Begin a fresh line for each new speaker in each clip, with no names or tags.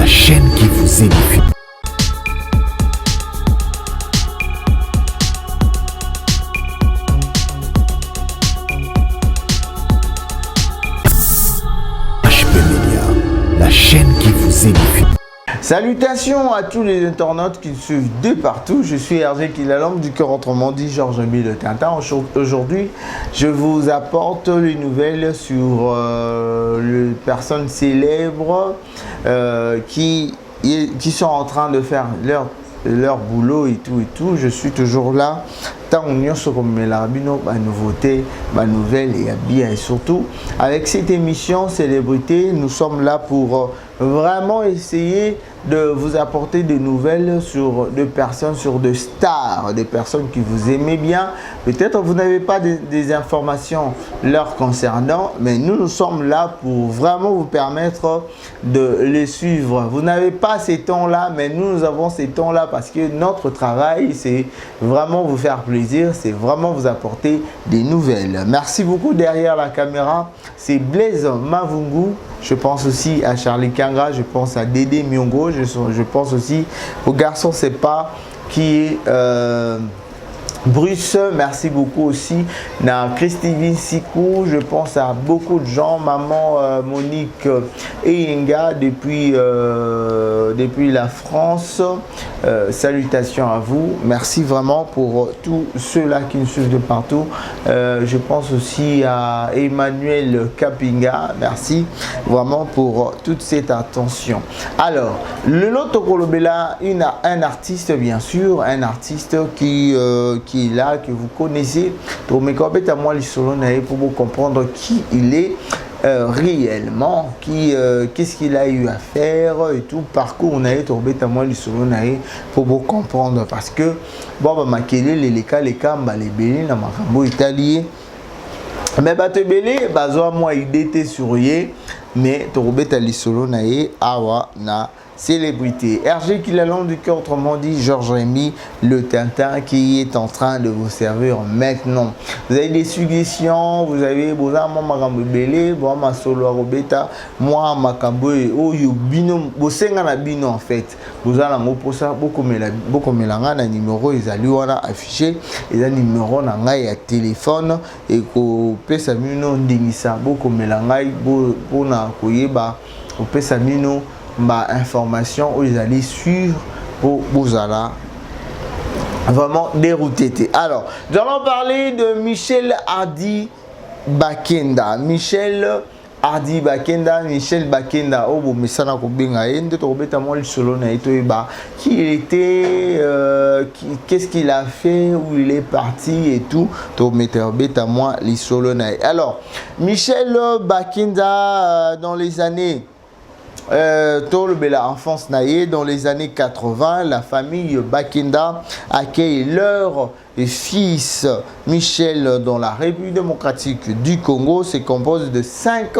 la chaîne qui vous édifie. HP Media, la chaîne qui vous édifie.
Salutations à tous les internautes qui suivent de partout. Je suis Hergé Kilalambe du cœur autrement dit Georges Rémy Le Tintin. Aujourd'hui, je vous apporte les nouvelles sur les personnes célèbres qui sont en train de faire leur boulot et tout. Je suis toujours là. Tant on se remet la nouveauté, ma nouvelle et bien et surtout avec cette émission Célébrité, nous sommes là pour vraiment essayer de vous apporter des nouvelles sur des personnes, sur des stars, des personnes que vous aimez bien. Peut-être vous n'avez pas des informations leur concernant, mais nous sommes là pour vraiment vous permettre de les suivre. Vous n'avez pas ces temps-là, mais nous avons ces temps-là parce que notre travail, c'est vraiment vous faire plaisir, c'est vraiment vous apporter des nouvelles. Merci beaucoup. Derrière la caméra, c'est Blaise Mavungu. Je pense aussi à Charlie Kanga, je pense à Dédé Miongo, je pense aussi au garçon c'est pas qui est Bruce, merci beaucoup aussi. Na Christine Sikou, je pense à beaucoup de gens, maman Monique Eyenga depuis la France. Salutations à vous. Merci vraiment pour tous ceux-là qui nous suivent de partout. Je pense aussi à Emmanuel Kapinga. Merci vraiment pour toute cette attention. Alors, le Loto Kolobela, un artiste bien sûr, un artiste qui est là, que vous connaissez. Donc, mais quand à moi, pour vous comprendre qui il est réellement, qu'est-ce qu'il a eu à faire et tout. Parcours, on a été à moi, pour vous comprendre. Parce que, bon, ma les cas, les belés, la marambo italien. Mais te belé, moi, il était sur yé, mais tu as les solo naé, awa na. Célébrité. Hergé Kilalambe du cœur autrement dit Georges Rémy Le Tintin qui est en train de vous servir maintenant. Vous avez des suggestions, vous avez besoin de makambo belé, ma solo robeta, moi makambo oyo bino, bosenga na bino en fait. Vous allez en pour ça beaucoup melanga na numéro ezali wana affiché, eza numéro na ngai ya téléphone et ko pesa mino ndingisa beaucoup melanga bona koyeba ko pesa mino ma information où ils allaient suivre pour vous allez vraiment dérouter. Alors, nous allons parler de Michel Hardy Bakenda. Michel Bakenda, oh bon, mais ça n'a pas bien qui il était, qu'est-ce qu'il a fait, où il est parti et tout. Alors, Michel Bakenda, dans les années la enfance naïe, dans les années 80, la famille Bakenda accueille leur fils Michel dans la République démocratique du Congo. Se compose de 5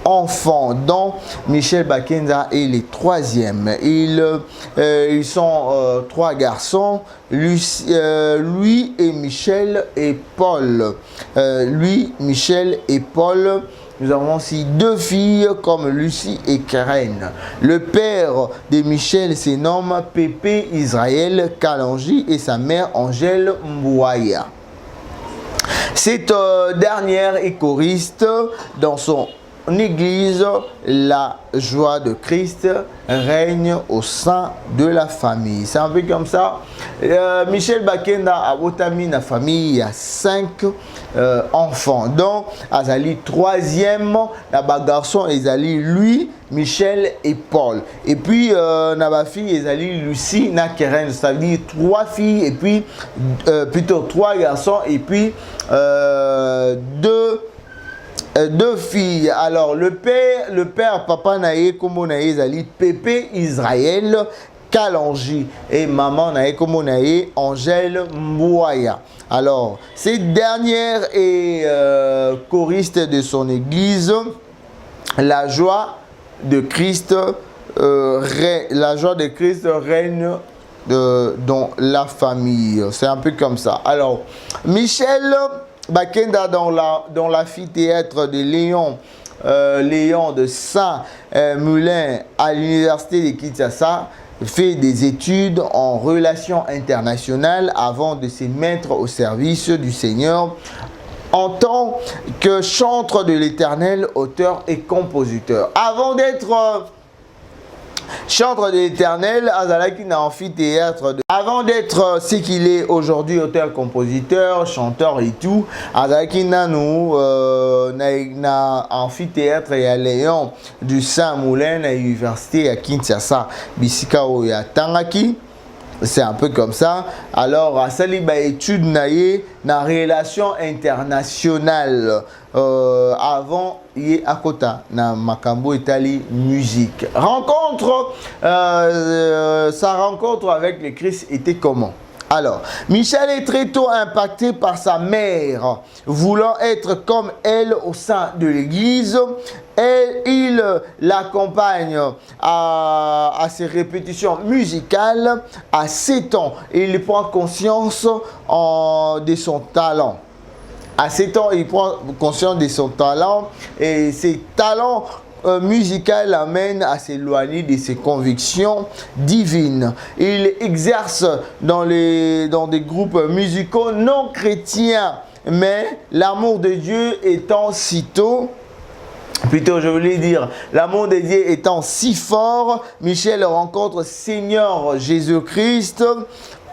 enfants, dont Michel Bakenda est le troisième. Ils sont 3 garçons, lui et Michel et Paul. Lui, Michel et Paul. Nous avons aussi 2 filles comme Lucie et Karen. Le père de Michel se nomme Pépé Israël Kalanji et sa mère Angèle Mbouaya. Cette dernière est choriste dans son église. La joie de Christ règne au sein de la famille. C'est un peu comme ça. Michel Bakenda a Otami, la famille, il y a 5 enfants. Donc, Azali 3e, la garçon, Azali lui, Michel et Paul. Et puis, la fille, Azali Lucie, na Keren. C'est-à-dire 3 filles et puis, plutôt 3 garçons et puis 2 filles. Alors le père papa naé comme naé zali Pépé Israël Kalanji et maman naé comme naé Angèle Mbouaya. Alors cette dernière est choriste de son église. La joie de Christ règne dans la famille. C'est un peu comme ça. Alors Michel Bakenda dans l'amphithéâtre de Léon Léon de Saint-Moulin à l'université de Kinshasa, fait des études en relations internationales avant de se mettre au service du Seigneur en tant que chantre de l'Éternel, auteur et compositeur. Avant d'être chantre de l'Éternel, Azalaki na amphithéâtre. Avant d'être ce qu'il est aujourd'hui, auteur, compositeur, chanteur et tout, Azalaki na amphithéâtre et à Léon du Saint-Moulin à l'université à Kinshasa, Bisika Oya Tangaki. C'est un peu comme ça. Alors, à Saliba étude naïe na relation internationale avant y à Kota na Makambo Italie musique. Rencontre, sa rencontre avec le Christ était comment? Alors, Michel est très tôt impacté par sa mère, voulant être comme elle au sein de l'église. Et il l'accompagne à ses répétitions musicales à 7 ans. Il prend conscience de son talent. À 7 ans, il prend conscience de son talent et ses talents musical l'amène à s'éloigner de ses convictions divines. Il exerce dans des groupes musicaux non chrétiens, mais l'amour de Dieu étant plutôt je voulais dire, l'amour de Dieu étant si fort, Michel rencontre Seigneur Jésus-Christ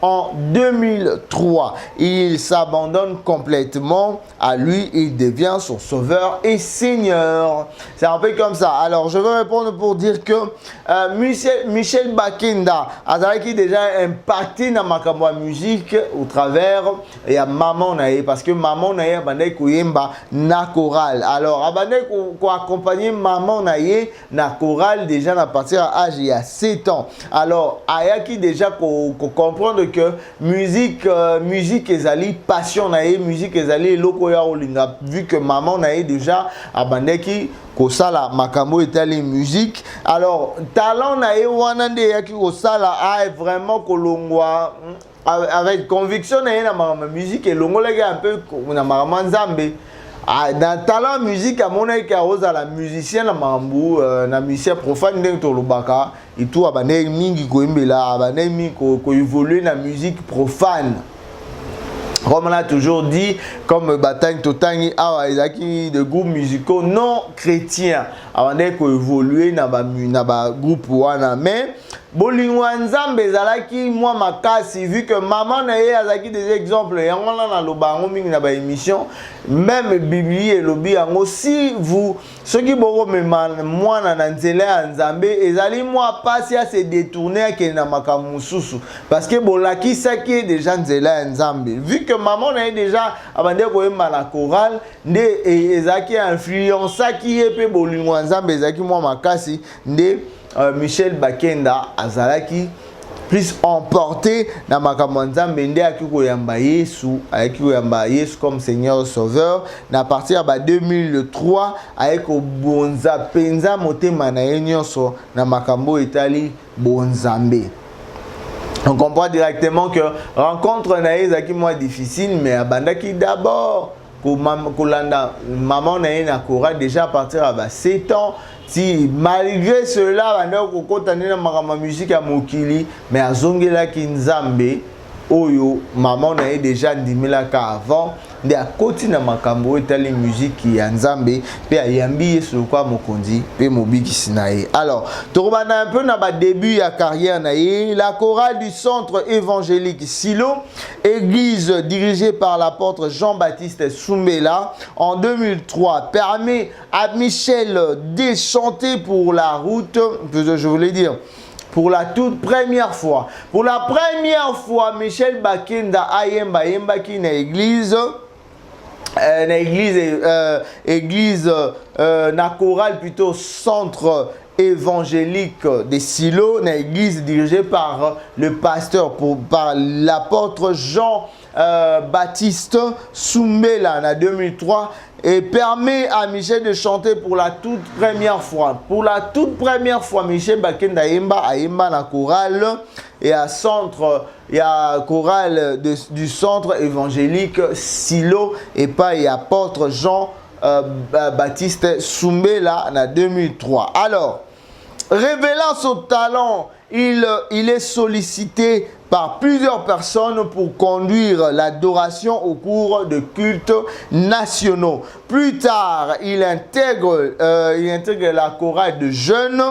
en 2003. Il s'abandonne complètement à lui, il devient son sauveur et Seigneur. C'est un peu comme ça. Alors, je veux répondre pour dire que Michel Bakenda a déjà impacté dans ma musique au travers et à Maman Naye, parce que Maman Naye a koyemba na chorale. Alors, abandé ko accompagner Maman Naye na chorale déjà à partir à l'âge il y a 7 ans. Alors, ayaki déjà ko comprendre que musique ezali passion naye, musique ezali loko ya olinga, vu que Maman Naye déjà abandeki kosala makambo etali musique. Alors talent naye wana nde yaki kosala a vraiment kolongwa avec conviction naye na musique elongolaka un peu na makambo nzambe. Dans talent musique à mon avis à la musicien na mambu na musicien profane ndenge to lobaka et tout abane mingi ko imbela abane mingi ko évoluer na musique profane. Comme on a toujours dit, comme Batagne Totangi, Isaki de groupes musicaux non chrétiens, avant d'être évolué dans le groupe Wana. Mais, Bolingwanzambe Zalaki, moi, ma casse, vu que maman n'a eu des exemples, et on a le baron dans la émission, même Bibi et Lobby, si vous, ceux qui beaucoup me moi, Nanzele, Nzambe, et Zali, moi, passer à se détourner à Kenamakamususu. Parce que Bolaki, ça qui est déjà Nzela Nzambe. Vu que maman n'a déjà abandonné la chorale, et Zaki influence ça qui est peu Bolingwanzambe, Zaki, moi, ma casse, Michel Bakenda Azalaki plus emporté dans makambo nzambe nde akikoyamba Yesu comme Seigneur Sauveur na partir de 2003 ayeko bonza penza motema na nyonso na makambo etali bonzambe. On comprend directement que rencontre na ezaki moins difficile, mais abandaki d'abord kolanda maman na chorale déjà à partir de 7 ans. Si malgré cela, on musique à Mokili, mais à Zongela Kinzambe, Oyo, maman n'a déjà dit avant, de à côté de Makambo, et les musiques qui a Nzambe, puis à Yambi, sur quoi Mokondi, puis Mobi qui sinaï. Alors, Torobana un peu dans le début de la carrière, la chorale du centre évangélique Silo, église dirigée par l'apôtre Jean-Baptiste Soumbela, en 2003, permet à Michel de chanter pour la route, je voulais dire, pour la toute première fois. Pour la première fois, Michel Bakenda Ayemba Yembaki na église. Église na chorale plutôt centre évangélique des Silos, une église dirigée par le pasteur, par l'apôtre Jean-Baptiste Soumbela en 2003 et permet à Michel de chanter pour la toute première fois. Pour la toute première fois, Michel Bakenda Ayemba na chorale et à centre, il y a chorale du centre évangélique Silo et pas et apôtre Jean Baptiste Soumbela en 2003. Alors, révélant son talent, il est sollicité par plusieurs personnes pour conduire l'adoration au cours de cultes nationaux. Plus tard, il intègre la chorale de jeunes.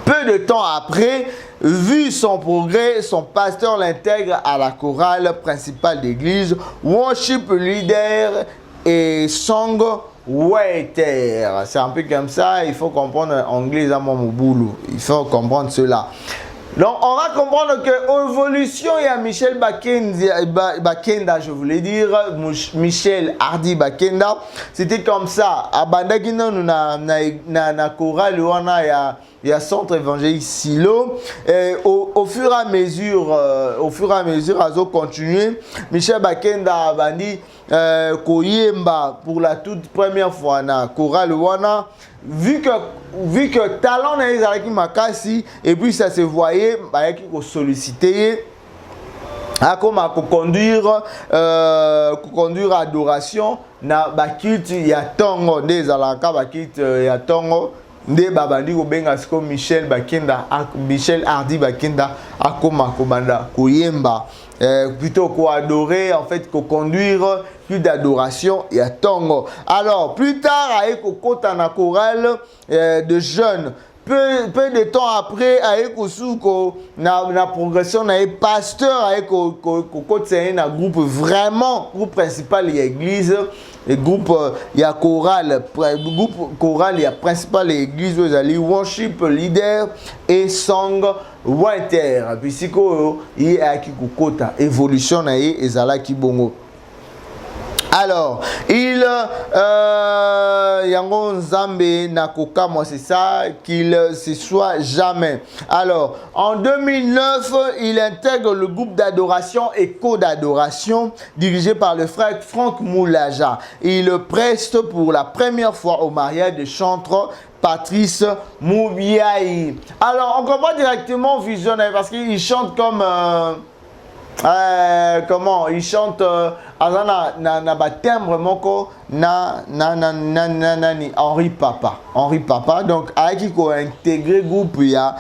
Peu de temps après, vu son progrès, son pasteur l'intègre à la chorale principale d'église, worship leader et song waiter. C'est un peu comme ça, il faut comprendre anglais à mon boulot. Il faut comprendre cela. Donc, on va comprendre que l'évolution, il y a Michel Bakenda, je voulais dire, Michel Hardy Bakenda, c'était comme ça. À Bandagina, nous na chorale, il y a centre évangélique Silo. Et au fur et à mesure, à continuer, Michel Bakenda a dit Koyemba pour la toute première fois na chorale wana. Vu que talent n'est pas avec Makasi et puis ça se voyait avec sollicité à conduire adoration na bakit ya tongo des alaka bakit ya tongo nde babandi ko benga siko Michel Hardy Bakenda akoma kobanda koyemba plutôt qu'adorer, en fait, conduire plus d'adoration et à tongo. Alors, plus tard, avec Kokota na chorale de jeunes, peu de temps après, avec Osuko, na progression, na pasteur, avec Kokota na groupe vraiment, groupe principal de l'église, le groupe, il y a chorale, groupe chorale, il y a principal de l'église, vous allez worship leader et song waiter. Puis si il y a Kokota, évolution na ezala ki bongo. Alors, Yango Nzambe Nakoka, moi c'est ça, qu'il se soit jamais. Alors, en 2009, il intègre le groupe d'adoration Écho d'adoration, dirigé par le frère Franck Moulaja. Il preste pour la première fois au mariage de chanteur Patrice Moubiaï. Alors, on comprend directement visionnaire parce qu'il chante comme... comment il chante na timbre moko Henri Papa donc avec qui intégré groupe il y a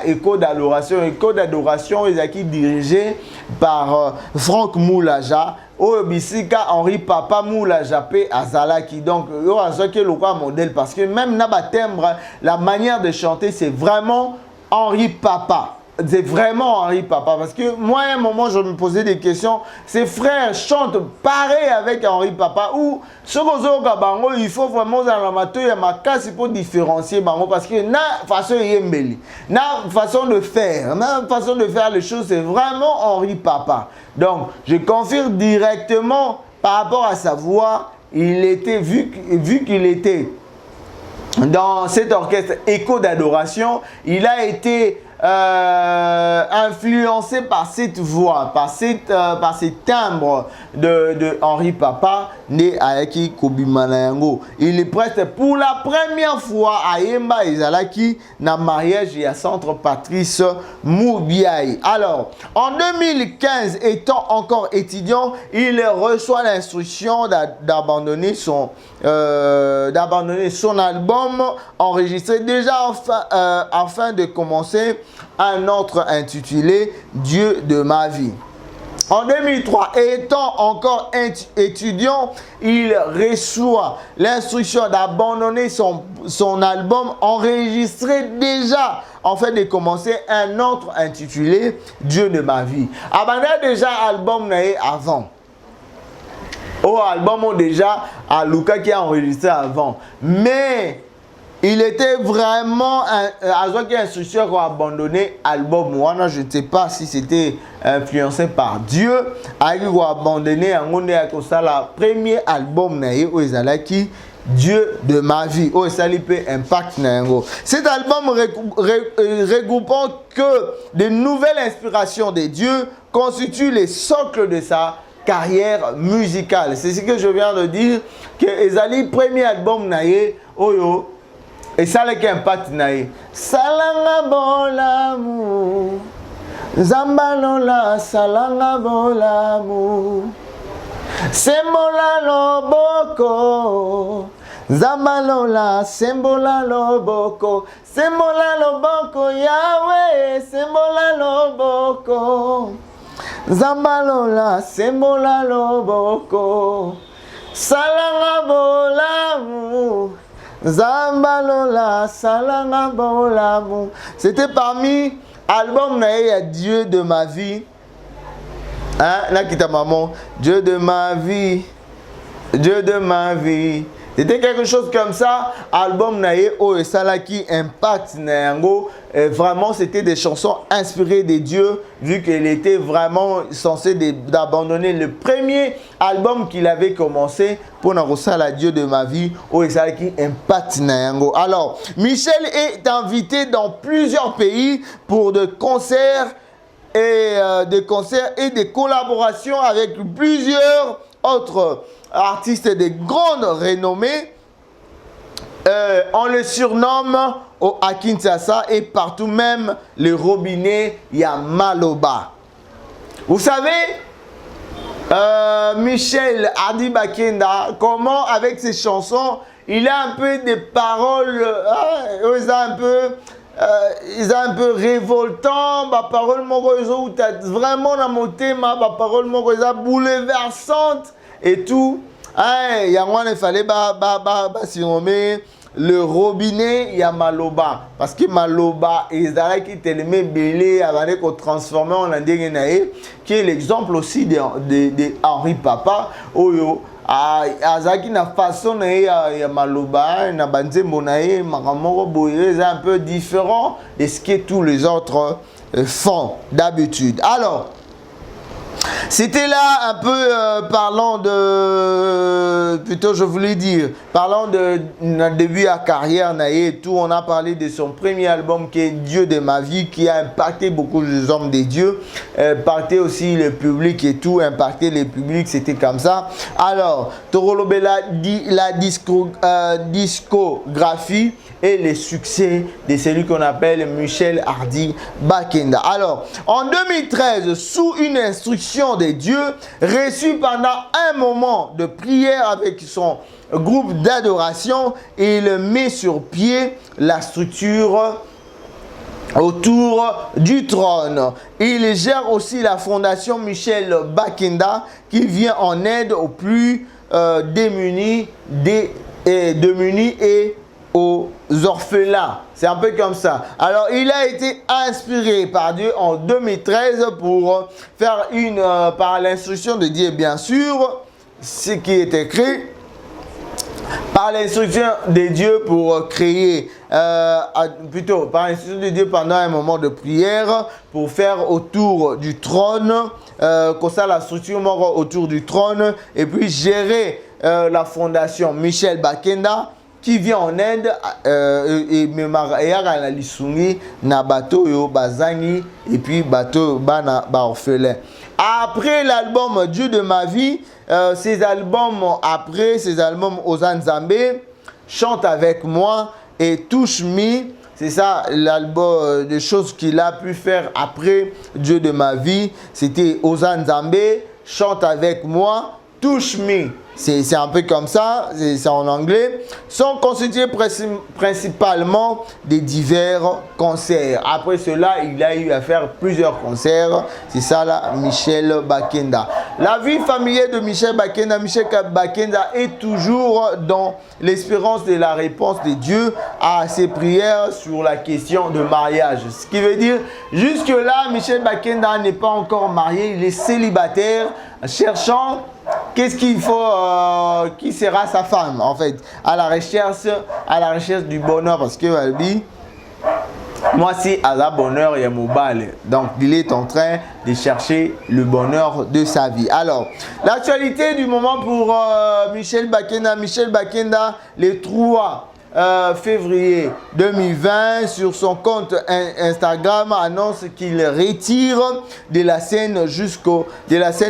Écho d'adoration ils a qui dirigé par Franck Moulaja Bisika Henri Papa Moulaja pe azalaki donc yo azoki le modèle parce que même na timbre la manière de chanter c'est vraiment Henri Papa. C'est vraiment Henri Papa. Parce que moi, à un moment, je me posais des questions. Ses frères chantent pareil avec Henri Papa. Ou, il faut vraiment pour différencier. Parce que na façon de faire les choses, c'est vraiment Henri Papa. Donc, je confirme directement par rapport à sa voix. Il était, vu qu'il était dans cet orchestre Écho d'adoration, il a été influencé par cette voix, par ces timbres de Henri Papa, né à Eki Kobimanayango. Il est prêt pour la première fois à Yemba Ezalaki, na mariage et à centre Patrice Moubiaï. Alors, en 2015, étant encore étudiant, il reçoit l'instruction d'abandonner son album enregistré déjà afin de commencer un autre intitulé Dieu de ma vie. En 2003, étant encore étudiant, il reçoit l'instruction d'abandonner son album enregistré déjà en fait de commencer un autre intitulé Dieu de ma vie. Abandonné déjà album avant. Au album déjà à Luca qui a enregistré avant. Mais il était vraiment un instruction qui a abandonné l'album. Moi, je ne sais pas si c'était influencé par Dieu. Il a abandonné le premier album qui Dieu de ma vie. Oh, ça peut impact. Cet album regroupant que de nouvelles inspirations de Dieu constitue les socles de sa carrière musicale. C'est ce que je viens de dire. Que Ezali premier album naïe, oyo. Et ça le impact naïe. Salanga bolamu, Zambalola salanga bolamu, Sembola loboko, Zambalola, sembola loboko, sembola loboko, Yahweh, sembola loboko, Zambalola, sembola loboko, Salanga bolamu, Zambalola, salanga bolamu. C'était parmi album naïe Dieu de ma vie. Hein, là qui t'a maman, Dieu de ma vie, Dieu de ma vie. C'était quelque chose comme ça, album naïe oh et ça là qui impacte Nayango. Vraiment c'était des chansons inspirées de Dieu vu qu'il était vraiment censé d'abandonner le premier album qu'il avait commencé pour n'arroser la Dieu de ma vie oh et ça là qui impacte Nayango. Alors Michel est invité dans plusieurs pays pour des concerts et des collaborations avec plusieurs autres artistes de grande renommée. On le surnomme à Kinshasa et partout, même le robinet, il y a Maloba. Vous savez, Michel Hardy Bakenda, comment avec ses chansons, il a un peu des paroles, ils ont un peu révoltant, ma parole vraiment dans mon thème, ma parole bouleversante et tout. Il y a moi il fallait surnommer le robinet, il y a Maloba parce que Maloba ils ont qui tellement belé avant qu'on transforme en indégenaï qui est l'exemple aussi de Henri Papa Oyo. Azaki na façon ya Maloba na banzembo na ye makamoko boye un peu différent de ce que tous les autres font d'habitude. Alors c'était là un peu parlant de, plutôt je voulais dire, parlant de début à carrière naïe et tout, on a parlé de son premier album qui est Dieu de ma vie, qui a impacté beaucoup de hommes de Dieu, impacté aussi le public et tout, impacté le public, c'était comme ça. Alors, Torolobe la discographie et les succès de celui qu'on appelle Michel Hardy Bakenda. Alors, en 2013, sous une instruction de Dieu, reçue pendant un moment de prière avec son groupe d'adoration, il met sur pied la structure autour du trône. Il gère aussi la fondation Michel Bakenda qui vient en aide aux plus démunis et aux orphelins. C'est un peu comme ça. Alors, il a été inspiré par Dieu en 2013 pour faire par l'instruction de Dieu, bien sûr, ce qui est écrit, par l'instruction de Dieu pour créer, plutôt par l'instruction de Dieu pendant un moment de prière, pour faire autour du trône, comme ça la structure autour du trône, et puis gérer la fondation Michel Bakenda, qui vient en aide et la lisungi na bateau yo bazangi et puis bateau bana ba orphelin. Après l'album Dieu de ma vie, ces albums Ozan-Nzambe, Chante avec moi et Touche Me, c'est ça l'album des choses qu'il a pu faire après Dieu de ma vie, c'était Ozan-Nzambe, Chante avec moi, Touche Me. C'est un peu comme ça, c'est en anglais. Sont constitués principalement des divers concerts. Après cela, il a eu à faire plusieurs concerts. C'est ça là, Michel Bakenda. La vie familiale de Michel Bakenda est toujours dans l'espérance de la réponse de Dieu à ses prières sur la question de mariage. Ce qui veut dire, jusque-là, Michel Bakenda n'est pas encore marié, il est célibataire, cherchant qu'est-ce qu'il faut, qui sera sa femme en fait, à la recherche du bonheur, parce que lui, moi si à la bonheur il y a mon bal, donc il est en train de chercher le bonheur de sa vie. Alors l'actualité du moment pour Michel Bakenda, les 3 février 2020, sur son compte Instagram, annonce qu'il retire de la scène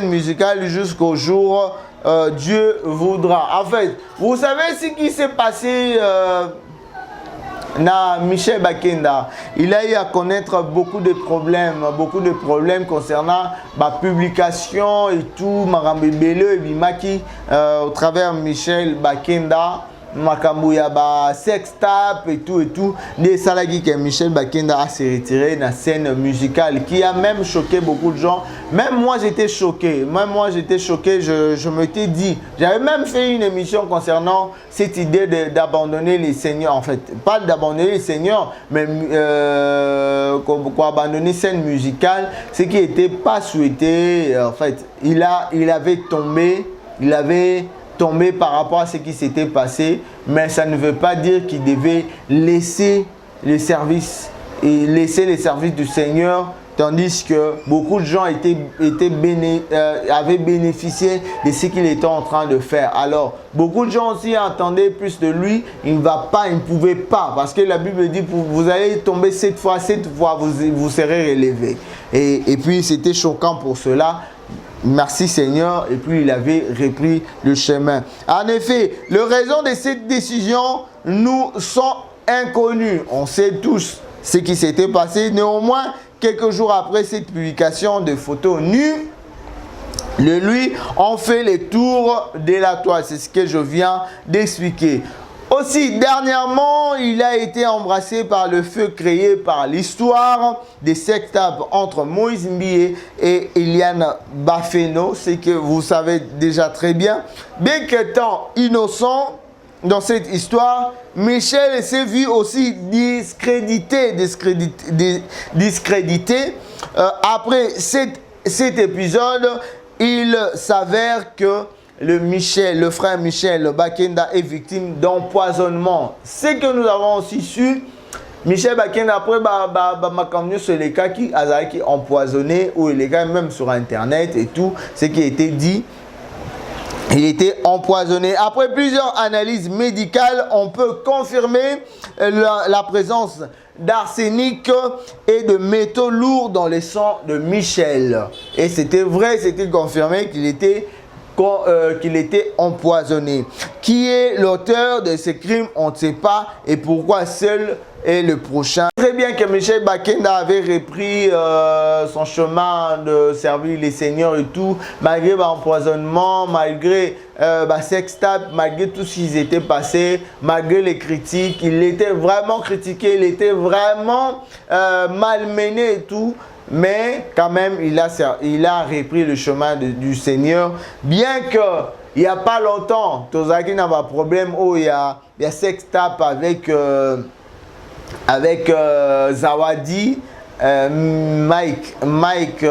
musicale jusqu'au jour Dieu voudra. En fait, vous savez ce qui s'est passé na Michel Bakenda. Il a eu à connaître beaucoup de problèmes concernant la publication et tout, Marambe Bele et Bimaki au travers Michel Bakenda. Makambuya ba sextape et tout des salagi que Michel Bakenda a se retiré de la scène musicale qui a même choqué beaucoup de gens. Même moi j'étais choqué, je me t'ai dit, j'avais même fait une émission concernant cette idée d'abandonner les seigneurs, en fait pas d'abandonner les seigneurs mais abandonner scène musicale, ce qui n'était pas souhaité. En fait il avait tombé par rapport à ce qui s'était passé, mais ça ne veut pas dire qu'il devait laisser les services du Seigneur, tandis que beaucoup de gens avaient bénéficié de ce qu'il était en train de faire. Alors, beaucoup de gens aussi attendaient plus de lui. Il ne pouvait pas, parce que la Bible dit, vous allez tomber 7 fois, vous serez relevé. Et puis, c'était choquant pour cela. Merci Seigneur, et puis il avait repris le chemin. En effet, les raisons de cette décision nous sont inconnues. On sait tous ce qui s'était passé. Néanmoins, quelques jours après cette publication de photos nues, lui ont fait le tour de la toile. C'est ce que je viens d'expliquer. Aussi, dernièrement, il a été embrassé par le feu créé par l'histoire des sextapes entre Moïse Mbie et Eliane Bafeno. C'est que vous savez déjà très bien. Bien qu'étant innocent dans cette histoire, Michel s'est vu aussi discrédité. Après cet épisode, il s'avère que le frère Michel Bakenda est victime d'empoisonnement. Ce que nous avons aussi su, Michel Bakenda, après, ma sur les cas qui a empoisonné, ou les gars même sur internet et tout, ce qui a été dit, il était empoisonné. Après plusieurs analyses médicales, on peut confirmer la présence d'arsenic et de métaux lourds dans le sang de Michel. Et c'était vrai, c'était confirmé qu'il était empoisonné. Qui est l'auteur de ce crime, on ne sait pas, et pourquoi seul est le prochain. Très bien que Michel Bakenda avait repris son chemin de servir les seigneurs et tout, malgré l'empoisonnement, malgré sextape, malgré tout ce qui s'était passé, malgré les critiques. Il était vraiment critiqué, il était vraiment malmené et tout. Mais quand même, il a repris le chemin du Seigneur. Bien que il n'y a pas longtemps, Tozaki n'a pas de problème. Oh, il y a sextape avec Zawadi, Mike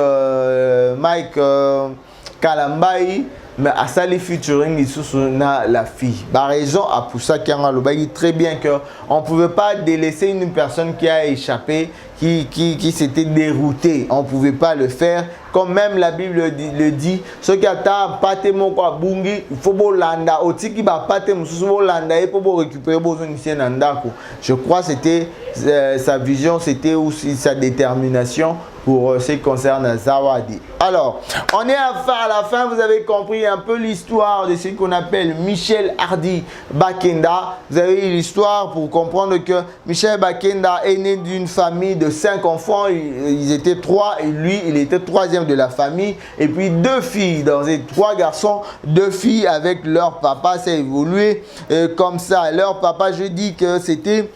Kalambai. Mais à ça les featuring ils sont la fille. Par raison à pour ça qu'il y a très bien que on pouvait pas délaisser une personne qui a échappé, qui s'était dérouté. On pouvait pas le faire. Comme même la Bible le dit, ce qui a pâté mon quoi bungi, il faut bolanda. Oti qui va pâté mon sous bolanda et pour récupérer besoin ici nandako. Je crois que c'était sa vision, c'était aussi sa détermination pour ce qui concerne Zawadi. Alors, on est à la fin, vous avez compris un peu l'histoire de ce qu'on appelle Michel Hardy Bakenda. Vous avez eu l'histoire pour comprendre que Michel Bakenda est né d'une famille de 5 enfants. Ils étaient 3 et lui, il était 3e de la famille. Et puis 2 filles, dans les 3 garçons, 2 filles avec leur papa. Ça a évolué comme ça. Leur papa, je dis que c'était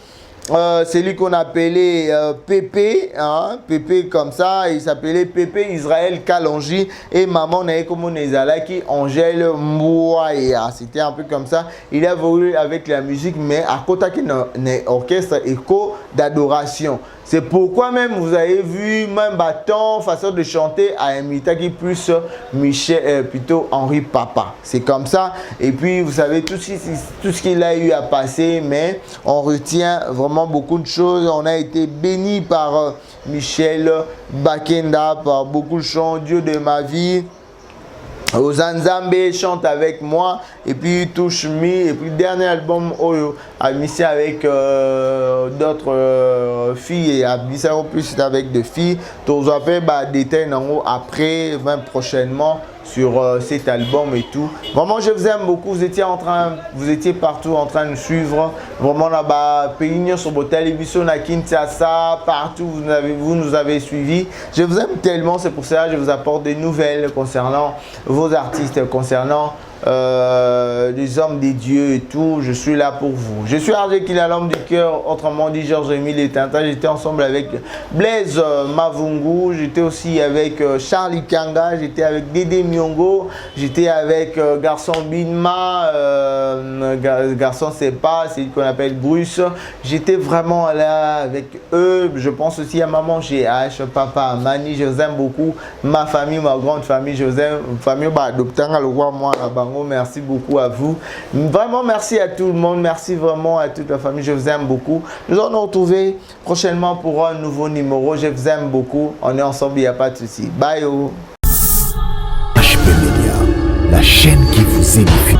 celui qu'on appelait Pépé, hein, Pépé comme ça, il s'appelait Pépé Israël Kalonji et maman n'avait comme qui Angèle Mouaya. C'était un peu comme ça. Il a évolué avec la musique, mais à côté d'un orchestre écho d'adoration. C'est pourquoi même vous avez vu même Bâton, façon de chanter à imiter qui plus Michel, plutôt Henri Papa. C'est comme ça. Et puis vous savez tout ce qu'il a eu à passer, mais on retient vraiment beaucoup de choses. On a été béni par Michel Bakenda, par beaucoup de chants, Dieu de ma vie. Ozanzambe chante avec moi et puis Touche Me et puis dernier album Oyo a mis avec d'autres filles et a mis ça en plus avec des filles. Tous après détails après même prochainement sur cet album et tout. Vraiment, je vous aime beaucoup. Vous étiez partout en train de suivre. Vraiment là-bas, pays sur votre télévision à Kinshasa, partout, vous nous avez suivis. Je vous aime tellement, c'est pour ça que je vous apporte des nouvelles concernant vos artistes, concernant les hommes des dieux et tout. Je suis là pour vous. Je suis Ardé Kila, l'homme du cœur, autrement dit Georges-Émile Etinta. J'étais ensemble avec Blaise Mavungu, j'étais aussi avec Charlie Kanga, j'étais avec Dédé Miongo, j'étais avec Garçon Binma, Garçon Sepa, c'est qu'on appelle Bruce. J'étais vraiment là avec eux. Je pense aussi à Maman GH, Papa Mani, je vous aime beaucoup. Ma famille, ma grande famille, je vous aime. Famille, le roi, moi, là-bas. Merci beaucoup à vous. Vraiment, merci à tout le monde. Merci vraiment à toute la famille. Je vous aime beaucoup. Nous allons nous retrouver prochainement pour un nouveau numéro. Je vous aime beaucoup. On est ensemble, il n'y a pas de souci. Bye.
HP Media, la chaîne qui vous édifie.